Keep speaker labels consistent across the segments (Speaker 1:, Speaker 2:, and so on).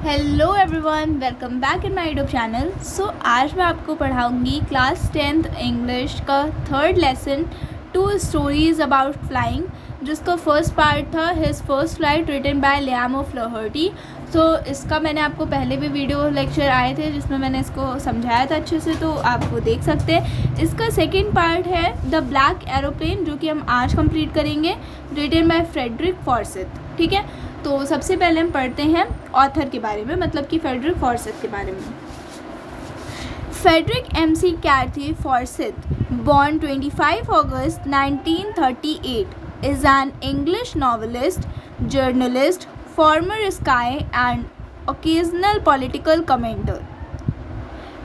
Speaker 1: Hello everyone, welcome back in my YouTube channel. आज मैं आपको पढ़ाऊंगी क्लास 10th इंग्लिश का third lesson 2 stories about flying, जिसका फर्स्ट पार्ट था his first flight written by Liam O'Flaherty. इसका मैंने आपको पहले भी वीडियो लेक्चर आए थे जिसमें मैंने इसको समझाया था अच्छे से, तो आप वो देख सकते हैं। इसका सेकेंड पार्ट है द ब्लैक एरोप्लेन, जो कि हम आज कंप्लीट करेंगे, रिटन बाय फ्रेडरिक फॉर्सिथ। ठीक है, तो सबसे पहले हम पढ़ते हैं ऑथर के बारे में, मतलब कि फ्रेडरिक फॉर्सिथ के बारे में। Frederick McCarthy Forsyth, born 25 August 1938, is an English novelist, journalist, former Sky and occasional political commentator।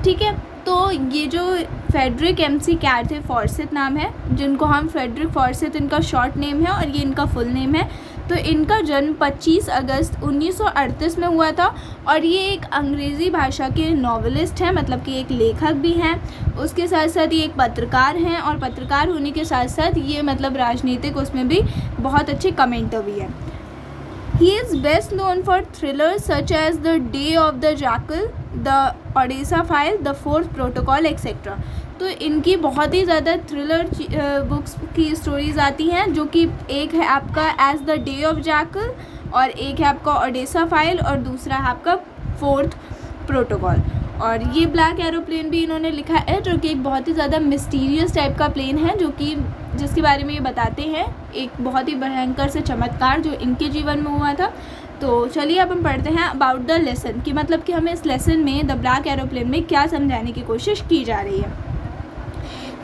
Speaker 1: ठीक है, तो ये जो फ्रेडरिक एमसी कैर्थी फॉर्सिथ नाम है, जिनको हम फ्रेडरिक फॉर्सिथ इनका शॉर्ट नेम है और ये इनका फुल नेम है। तो इनका जन्म 25 अगस्त 1938 में हुआ था और ये एक अंग्रेज़ी भाषा के नॉवेलिस्ट हैं, मतलब कि एक लेखक भी हैं। उसके साथ साथ ये एक पत्रकार हैं और पत्रकार होने के साथ साथ ये मतलब राजनीतिक उसमें भी बहुत अच्छे कमेंटर भी हैं। He is best known for thrillers such as The Day of the Jackal, The Odessa File, The Fourth Protocol, etc. तो इनकी बहुत ही ज़्यादा थ्रिलर बुक्स की स्टोरीज़ आती हैं, जो कि एक है आपका as the day of jackal और एक है आपका ओडेसा फाइल और दूसरा है आपका फोर्थ प्रोटोकॉल। और ये ब्लैक एरोप्लेन भी इन्होंने लिखा है, जो कि एक बहुत ही ज़्यादा मिस्टीरियस टाइप का प्लेन है, जो कि जिसके बारे में ये बताते हैं एक बहुत ही भयंकर से चमत्कार जो इनके जीवन में हुआ था। तो चलिए अब हम पढ़ते हैं अबाउट द लेसन, कि मतलब कि हमें इस लेसन में द ब्लैक एरोप्लेन में क्या समझाने की कोशिश की जा रही है।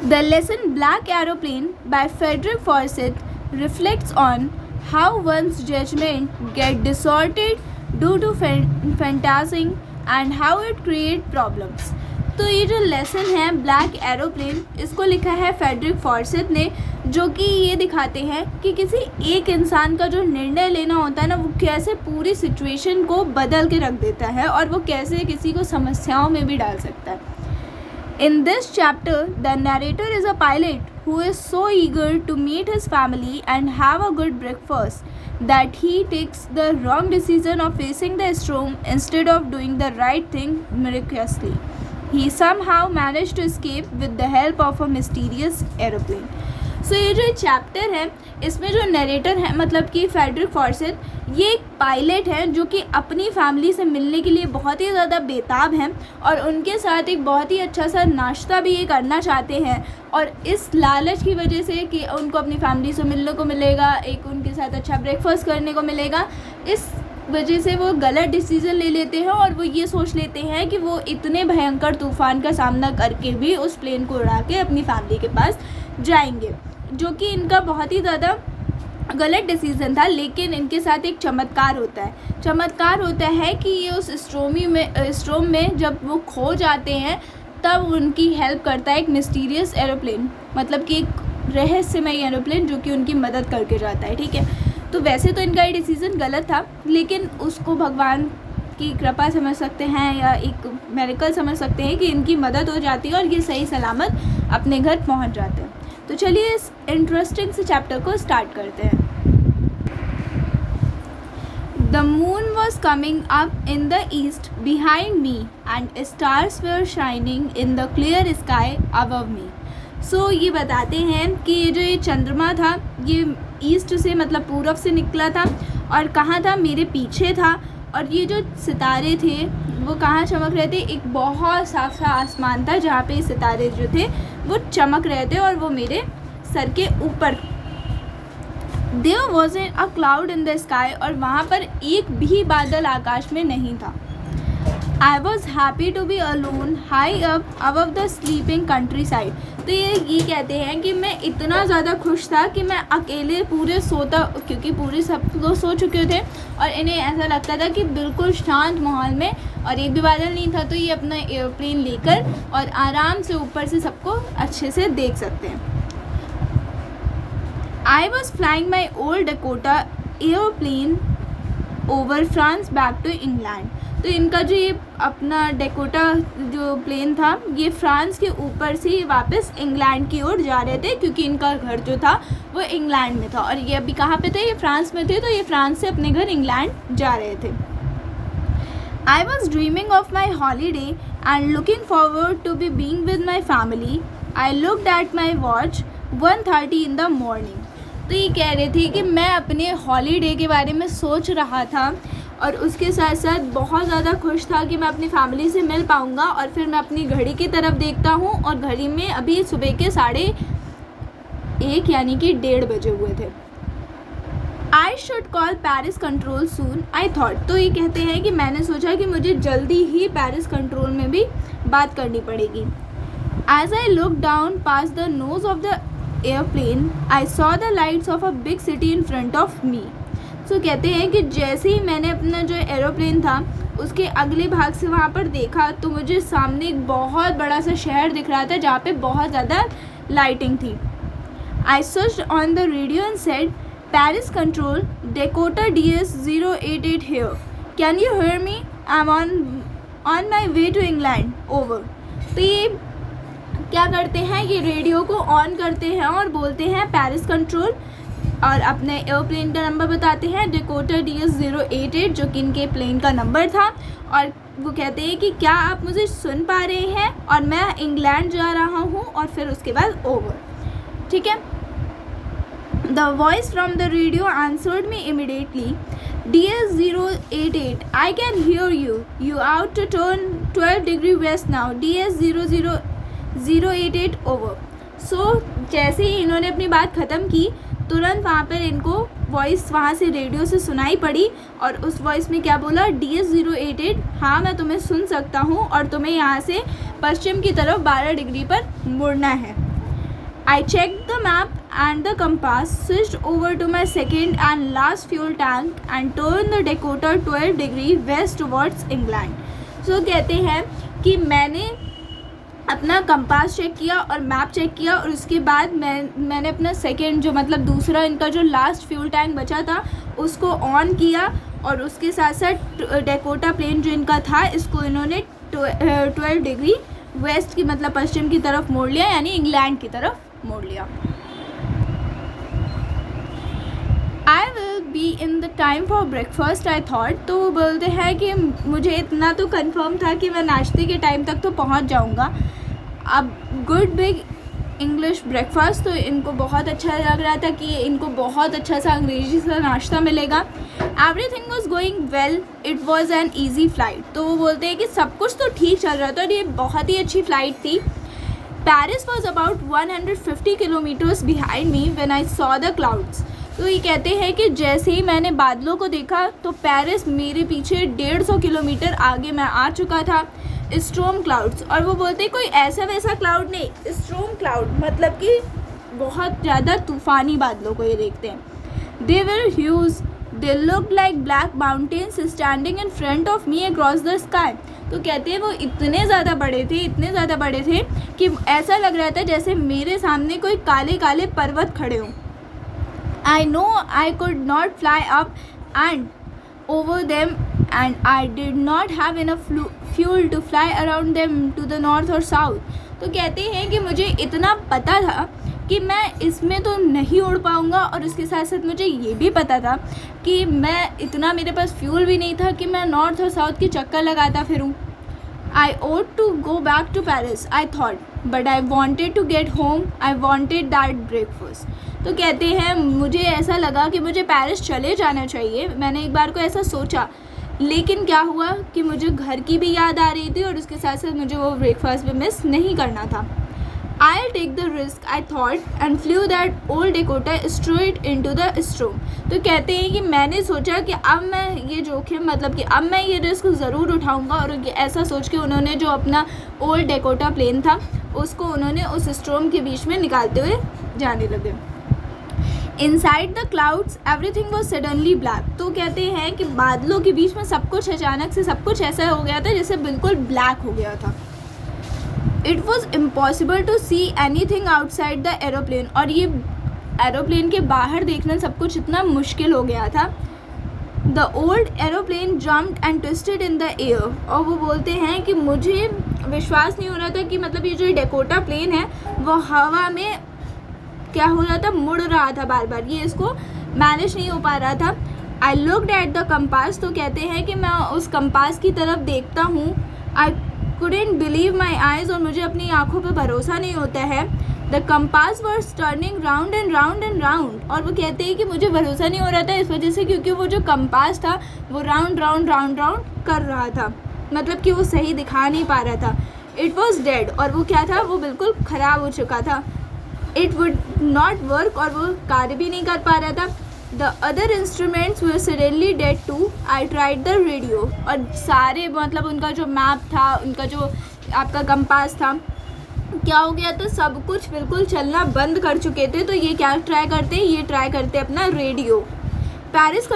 Speaker 1: The lesson black aeroplane by Frederick Forsyth reflects on how one's judgement get distorted due to fantasising and how it create problems. तो ये जो लेसन है ब्लैक एरोप्लेन, इसको लिखा है फ्रेडरिक फॉर्सिथ ने, जो कि ये दिखाते हैं कि किसी एक इंसान का जो निर्णय लेना होता है ना, वो कैसे पूरी सिचुएशन को बदल के रख देता है और वो कैसे किसी को समस्याओं में भी डाल सकता है। In this chapter, the narrator is a pilot who is so eager to meet his family and have a good breakfast that he takes the wrong decision of facing the storm instead of doing the right thing miraculously. He somehow managed to escape with the help of a mysterious aeroplane. So ये जो chapter है, इसमें जो narrator है मतलब कि Frederick फॉर्सिथ, ये एक पायलट हैं जो कि अपनी फैमिली से मिलने के लिए बहुत ही ज़्यादा बेताब हैं और उनके साथ एक बहुत ही अच्छा सा नाश्ता भी ये करना चाहते हैं। और इस लालच की वजह से कि उनको अपनी फैमिली से मिलने को मिलेगा, एक उनके साथ अच्छा ब्रेकफास्ट करने को मिलेगा, इस वजह से वो गलत डिसीज़न ले लेते हैं और वो ये सोच लेते हैं कि वो इतने भयंकर तूफ़ान का सामना करके भी उस प्लेन को उड़ा के अपनी फैमिली के पास जाएंगे, जो कि इनका बहुत ही ज़्यादा गलत डिसीज़न था। लेकिन इनके साथ एक चमत्कार होता है कि ये उस स्ट्रोम में जब वो खो जाते हैं तब उनकी हेल्प करता है एक मिस्टीरियस एरोप्लेन, मतलब कि एक रहस्यमय एरोप्लेन जो कि उनकी मदद करके जाता है। ठीक है, तो वैसे तो इनका ये डिसीज़न गलत था, लेकिन उसको भगवान की कृपा समझ सकते हैं या एक मिरेकल समझ सकते हैं कि इनकी मदद हो जाती है और ये सही सलामत अपने घर पहुंच जाते हैं। तो चलिए इस इंटरेस्टिंग से चैप्टर को स्टार्ट करते हैं। The moon was coming up in the east behind me and stars were shining in the clear sky above me. So ये बताते हैं कि ये जो ये चंद्रमा था, ये ईस्ट से मतलब पूरब से निकला था और कहाँ था, मेरे पीछे था। और ये जो सितारे थे वो कहाँ चमक रहे थे, एक बहुत साफ सा आसमान था जहाँ पे सितारे जो थे वो चमक रहे थे और वो मेरे सर के ऊपर। There wasn't a cloud in the sky, और वहाँ पर एक भी बादल आकाश में नहीं था। I was happy to be alone high up above the sleeping countryside। तो ये कहते हैं कि मैं इतना ज़्यादा खुश था कि मैं अकेले पूरे सोता, क्योंकि पूरे सब लोग सो चुके थे और इन्हें ऐसा लगता था कि बिल्कुल शांत माहौल में और एक भी बादल नहीं था, तो ये अपना एयरप्लेन लेकर और आराम से ऊपर से सबको अच्छे से देख सकते हैं। I was flying my old Dakota airplane over France back to England। तो इनका जो ये अपना डेकोटा जो प्लेन था, ये फ्रांस के ऊपर से वापस इंग्लैंड की ओर जा रहे थे, क्योंकि इनका घर जो था वो इंग्लैंड में था और ये अभी कहाँ पे थे, ये फ्रांस में थे, तो ये फ्रांस से अपने घर इंग्लैंड जा रहे थे। I was dreaming of my holiday and looking forward to be being with my family. I looked at my watch 1:30 in the morning. तो ये कह रहे थे कि मैं अपने हॉलीडे के बारे में सोच रहा था और उसके साथ साथ बहुत ज़्यादा खुश था कि मैं अपनी फैमिली से मिल पाऊँगा। और फिर मैं अपनी घड़ी की तरफ देखता हूँ और घड़ी में अभी सुबह के 1:30 यानी कि 1:30 बजे हुए थे। I should call Paris control soon I thought. तो ये कहते हैं कि मैंने सोचा कि मुझे जल्दी ही पेरिस कंट्रोल में भी बात करनी पड़ेगी। As I look down past the nose of the airplane I saw the lights of a big city in front of me. So कहते हैं कि जैसे ही मैंने अपना जो एरोप्लेन था उसके अगले भाग से वहाँ पर देखा तो मुझे सामने एक बहुत बड़ा सा शहर दिख रहा था जहाँ पे बहुत ज़्यादा लाइटिंग थी। I searched on the radio and said Paris control, Dakota DS088 here. Can you hear me? I'm on my way to England. Over. तो ये क्या करते हैं, ये रेडियो को ऑन करते हैं और बोलते हैं पेरिस कंट्रोल और अपने एयरप्लेन का नंबर बताते हैं Dakota DS088 जो कि इनके प्लेन का नंबर था। और वो कहते हैं कि क्या आप मुझे सुन पा रहे हैं और मैं इंग्लैंड जा रहा हूँ। और फिर उसके बाद ओवर। ठीक है। The voice from the radio answered me immediately. DS088, I can hear you. You out to turn 12 degree west now. DS00088 over. So जैसे ही इन्होंने अपनी बात ख़त्म की तुरंत वहाँ पर इनको वॉइस वहाँ से रेडियो से सुनाई पड़ी और उस वॉइस में क्या बोला, DS088, हाँ मैं तुम्हें सुन सकता हूँ और तुम्हें यहाँ से पश्चिम की तरफ 12 डिग्री पर मुड़ना है। I checked the map and the compass, switched over to my second and last fuel tank and turned the Dakota 12 degree west towards England. So कहते हैं कि मैंने अपना कंपास चेक किया और मैप चेक किया और उसके बाद मैंने अपना सेकेंड जो मतलब दूसरा इनका जो लास्ट फ्यूल टैंक बचा था उसको ऑन किया और उसके साथ साथ डेकोटा प्लेन जो इनका था इसको इन्होंने 12 डिग्री वेस्ट की मतलब पश्चिम की तरफ मोड़ लिया, यानी इंग्लैंड की तरफ मोड़ लिया। I will be in the time for breakfast I thought. तो वो बोलते हैं कि मुझे इतना तो कंफर्म था कि मैं नाश्ते के टाइम तक तो पहुंच जाऊंगा। अब गुड बिग इंग्लिश ब्रेकफास्ट, तो इनको बहुत अच्छा लग रहा था कि इनको बहुत अच्छा सा अंग्रेजी सा नाश्ता मिलेगा। Everything was going well, it was an easy flight. तो वो बोलते हैं कि सब कुछ तो ठीक चल रहा था और ये बहुत ही अच्छी फ़्लाइट थी। Paris was about 150 kilometres behind me when I saw the clouds. तो ये कहते हैं कि जैसे ही मैंने बादलों को देखा तो पेरिस मेरे पीछे 150 किलोमीटर आगे मैं आ चुका था। स्ट्रोम क्लाउड्स, और वो बोलते हैं कोई ऐसा वैसा क्लाउड नहीं, स्ट्रोम क्लाउड मतलब कि बहुत ज़्यादा तूफ़ानी बादलों को ये देखते हैं। They were huge, they look like black mountains standing in front of me across the sky. तो कहते हैं वो इतने ज़्यादा बड़े थे कि ऐसा लग रहा था जैसे मेरे सामने कोई काले काले पर्वत खड़े हों। I know I could not fly up and over them and I did not have enough fuel to fly around them to the north or south. तो कहते हैं कि मुझे इतना पता था कि मैं इसमें तो नहीं उड़ पाऊँगा और उसके साथ साथ मुझे ये भी पता था कि मैं इतना मेरे पास फ्यूल भी नहीं था कि मैं नॉर्थ और साउथ के चक्कर लगाता फिरूँ। I ought to go back to Paris, I thought, but I wanted to get home. I wanted that breakfast. तो कहते हैं मुझे ऐसा लगा कि मुझे पेरिस चले जाना चाहिए, मैंने एक बार को ऐसा सोचा, लेकिन क्या हुआ कि मुझे घर की भी याद आ रही थी और उसके साथ साथ मुझे वो ब्रेकफास्ट भी मिस नहीं करना था। I'll take the risk, I thought, and flew that old Dakota straight into the storm. तो कहते हैं कि मैंने सोचा कि अब मैं ये जोखिम मतलब कि अब मैं ये रिस्क ज़रूर उठाऊंगा और ऐसा सोच के उन्होंने जो अपना ओल्ड डेकोटा प्लेन था उसको उन्होंने उस स्टॉर्म के बीच में निकालते हुए जाने लगे। Inside the clouds everything was suddenly black. तो कहते हैं कि बादलों के बीच में सब कुछ अचानक से सब कुछ ऐसा हो गया था जैसे बिल्कुल ब्लैक हो गया था। It was impossible to see anything outside the aeroplane, और ये एरोप्लेन के बाहर देखना सब कुछ इतना मुश्किल हो गया था। The old aeroplane jumped and twisted in the air, और वो बोलते हैं कि मुझे विश्वास नहीं हो रहा था कि मतलब ये जो डेकोटा प्लेन है वो हवा में क्या हो रहा था, मुड़ रहा था बार बार, ये इसको मैनेज नहीं हो पा रहा था। I looked at the compass, तो कहते हैं कि मैं उस कंपास की तरफ देखता हूँ. आई couldn't believe my eyes, और मुझे अपनी आँखों पे भरोसा नहीं होता है. The compass was turning round and round and round, और वो कहते हैं कि मुझे भरोसा नहीं हो रहा था इस वजह से क्योंकि वो जो कंपास था वो राउंड राउंड राउंड राउंड कर रहा था, मतलब कि वो सही दिखा नहीं पा रहा था. इट वॉज डेड, और वो क्या था, वो बिल्कुल ख़राब हो चुका था. इट वुड नॉट वर्क, और वो कार्य भी नहीं कर पा रहा था. The other instruments were suddenly dead too. I tried the radio, और सारे मतलब उनका जो मैप था, उनका जो आपका कंपास था, क्या हो गया था, सब कुछ बिल्कुल चलना बंद कर चुके थे. तो ये क्या ट्राई करते, ये ट्राई करते अपना radio. Paris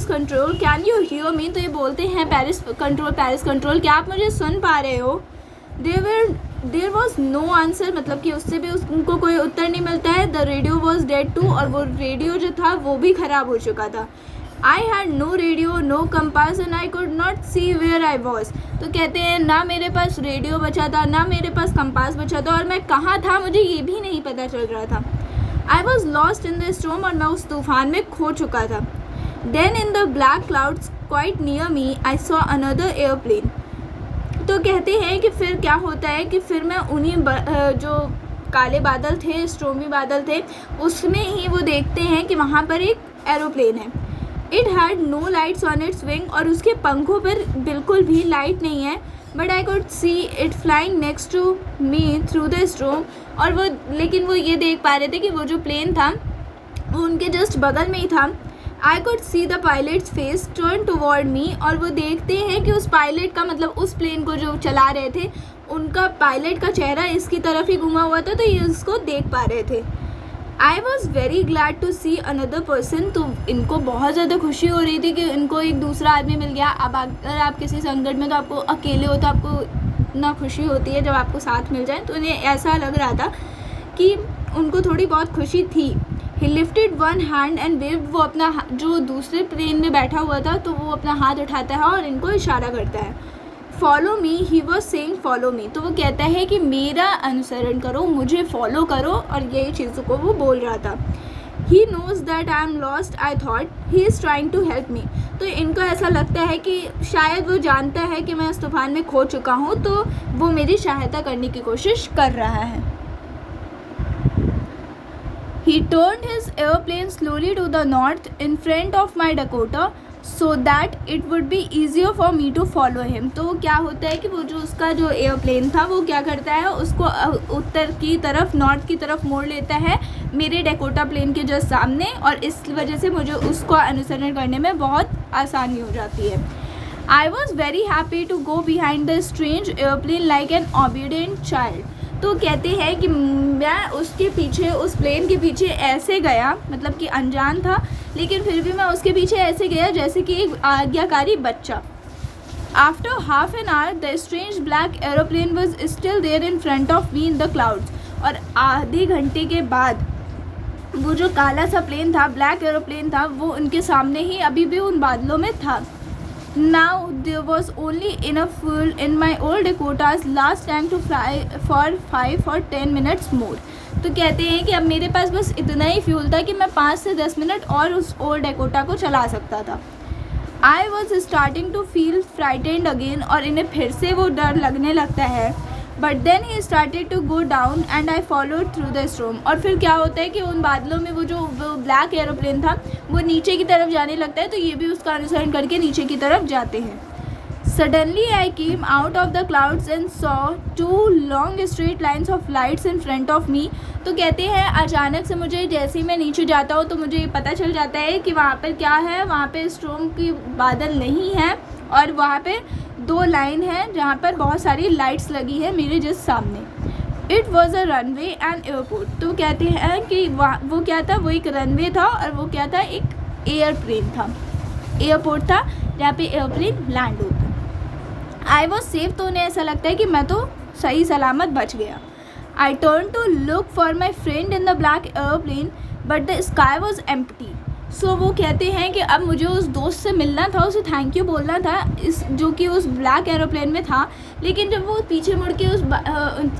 Speaker 1: control can you hear me, तो ये बोलते हैं पैरिस कंट्रोल क्या आप मुझे सुन पा रहे हो. देर वॉज नो आंसर, मतलब कि उससे भी उनको कोई उत्तर नहीं मिलता है. The radio was dead too, और वो रेडियो जो था वो भी ख़राब हो चुका था. I had no radio, no compass, and I could not see where I was. तो कहते हैं ना मेरे पास रेडियो बचा था, ना मेरे पास कंपास बचा था, और मैं कहाँ था मुझे ये भी नहीं पता चल रहा था. I was lost in the storm, और मैं उस तूफान में खो चुका था. Then in the black clouds quite near me I saw another airplane. तो कहते हैं कि फिर क्या होता है कि फिर मैं उन्हीं जो काले बादल थे, स्टॉर्मी बादल थे, उसमें ही वो देखते हैं कि वहाँ पर एक एरोप्लेन है. It had no lights on its wing, और उसके पंखों पर बिल्कुल भी लाइट नहीं है. But I could see it flying next to me through the storm, और वो लेकिन वो ये देख पा रहे थे कि वो जो प्लेन था वो उनके जस्ट बगल में ही था. I could see the pilot's face turn toward me, और वो देखते हैं कि उस पायलट का मतलब उस प्लेन को जो चला रहे थे उनका पायलट का चेहरा इसकी तरफ ही घुमा हुआ था, तो ये उसको देख पा रहे थे. I was very glad to see another person, तो इनको बहुत ज़्यादा खुशी हो रही थी कि इनको एक दूसरा आदमी मिल गया. अब अगर आप किसी संकट में तो आपको अकेले हो तो आपको ना खुशी होती है, जब आपको साथ मिल जाए तो उन्हें ऐसा लग रहा था कि उनको थोड़ी बहुत खुशी थी. ही lifted one hand and waived, वो अपना जो दूसरे प्लेन में बैठा हुआ था तो वो अपना हाथ उठाता है और इनको इशारा करता है. Follow me, he was saying follow me, तो वो कहता है कि मेरा अनुसरण करो, मुझे फॉलो करो, और यही चीज़ों को वो बोल रहा था. He knows that I am lost, I thought he is trying to help me. तो इनको ऐसा लगता है कि शायद वो जानता है कि मैं इस तूफान में खो चुका हूँ, तो वो मेरी सहायता करने की कोशिश कर रहा है. He turned his airplane slowly to the north in front of my Dakota so that it would be easier for me to follow him. तो क्या होता है कि वो जो उसका जो एयरप्लेन था वो क्या करता है, उसको उत्तर की तरफ, नॉर्थ की तरफ मोड़ लेता है मेरे डेकोटा प्लेन के जस्ट सामने, और इस वजह से मुझे उसको अनुसरण करने में बहुत आसानी हो जाती है. I was very happy to go behind the strange airplane like an obedient child. तो कहते हैं कि मैं उसके पीछे, उस प्लेन के पीछे ऐसे गया, मतलब कि अनजान था लेकिन फिर भी मैं उसके पीछे ऐसे गया जैसे कि एक आज्ञाकारी बच्चा. After half an hour the strange black aeroplane was still there in front of me in the clouds. और आधे घंटे के बाद वो जो काला सा प्लेन था, ब्लैक एरोप्लेन था, वो उनके सामने ही अभी भी उन बादलों में था. Now there was only enough fuel in my old Dakota's last tank to fly for 5 or 10 minutes more. तो कहते हैं कि अब मेरे पास बस इतना ही फ्यूल था कि मैं 5 से 10 मिनट और उस ओल्ड डेकोटा को चला सकता था. I was starting to feel frightened again, और इन्हें फिर से वो डर लगने लगता है. But then he started to go down and I followed through the storm. और फिर क्या होता है कि उन बादलों में वो ब्लैक एरोप्लेन था वो नीचे की तरफ जाने लगता है, तो ये भी उसका अनुसरण करके नीचे की तरफ जाते हैं. Suddenly I came out of the clouds and saw 2 long straight lines of lights in front of me. तो कहते हैं अचानक से मुझे, जैसे ही मैं नीचे जाता हूँ तो मुझे पता चल जाता है कि वहाँ पर क्या है, वहाँ पे स्टॉर्म की बादल नहीं है, और वहाँ पे 2 लाइन है जहाँ पर बहुत सारी लाइट्स लगी है मेरे जस्ट सामने. It was a runway and airport. तो कहते हैं कि वो क्या था, वो एक रनवे था, और वो क्या था, एक एयरप्लेन था, एयरपोर्ट था जहाँ पे एयरप्लेन लैंड होता. आई वॉज सेफ, तो उन्हें ऐसा लगता है कि मैं तो सही सलामत बच गया. I turn to look for my friend in the black airplane but the sky was empty. So वो कहते हैं कि अब मुझे उस दोस्त से मिलना था, उसे थैंक यू बोलना था, इस जो कि उस ब्लैक एरोप्लेन में था, लेकिन जब वो पीछे मुड़ के उस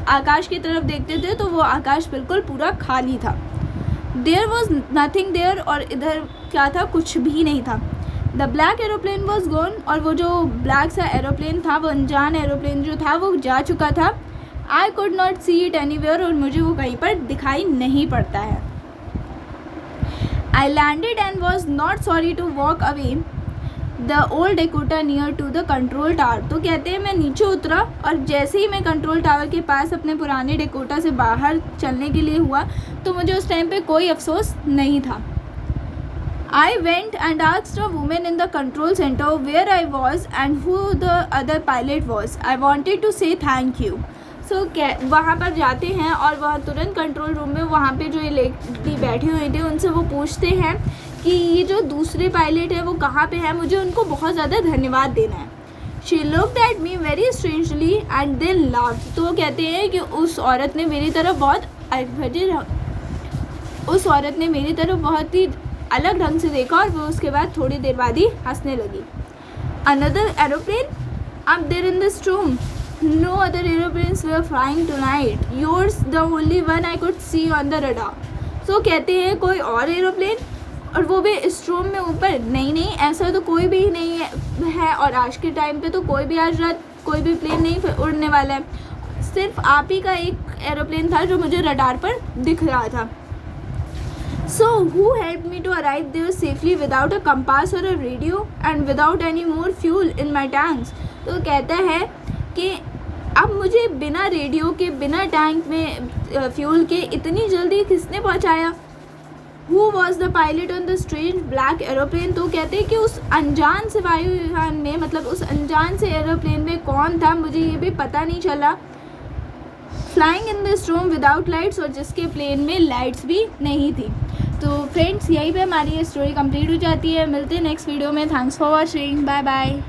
Speaker 1: आकाश की तरफ देखते थे तो वो आकाश बिल्कुल पूरा खाली था. देयर वॉज नथिंग देयर, और इधर क्या था, कुछ भी नहीं था. The black aeroplane was gone, और वो जो ब्लैक सा एरोप्लेन था, वो अनजान एरोप्लेन जो था वो जा चुका था. I could not see it anywhere, और मुझे वो कहीं पर दिखाई नहीं पड़ता है. I landed and was not sorry to walk away the old Dakota near to the control tower. तो कहते हैं मैं नीचे उतरा और जैसे ही मैं कंट्रोल टावर के पास अपने पुराने डेकोटा से बाहर चलने के लिए हुआ तो मुझे उस टाइम पे कोई अफसोस नहीं था. I went and asked a women in the control centre where I was and who the other pilot was. I wanted to say thank you. So वहाँ पर जाते हैं और वह तुरंत कंट्रोल रूम में वहाँ पे जो ये लेडी बैठी हुई थी उनसे वो पूछते हैं कि ये जो दूसरे पायलट है वो कहाँ पे है, मुझे उनको बहुत ज़्यादा धन्यवाद देना है. She looked at me very strangely and then laughed. तो वो कहते हैं कि उस औरत ने मेरी तरफ बहुत ही अलग ढंग से देखा और वो उसके बाद थोड़ी देर बाद ही हंसने लगी. Another aeroplane up there in this room. No other aeroplanes were flying tonight. Yours the only one I could see on the radar. So कहते हैं कोई और एरोप्लेन, और वो भी इस रूम में ऊपर. नहीं, ऐसा तो कोई भी नहीं है और आज के टाइम पे तो कोई भी आज रात कोई भी प्लेन नहीं उड़ने वाला है. सिर्फ आप ही का एक एरोप्लेन था जो मुझे रडार पर दिख रहा था. So who helped me to arrive there safely without a compass or a radio and without any more fuel in my tanks. तो कहता है कि अब मुझे बिना रेडियो के, बिना टैंक में फ्यूल के इतनी जल्दी किसने पहुंचाया. Who was the pilot on the strange black aeroplane. तो कहते हैं कि उस अनजान से वायुयान में, मतलब उस अनजान से एरोप्लेन में कौन था मुझे ये भी पता नहीं चला. Flying in this room without lights, और जिसके प्लेन में लाइट्स भी नहीं थी. तो फ्रेंड्स यहीं पे हमारी ये स्टोरी कंप्लीट हो जाती है. मिलते हैं नेक्स्ट वीडियो में. Thanks for watching. Bye bye.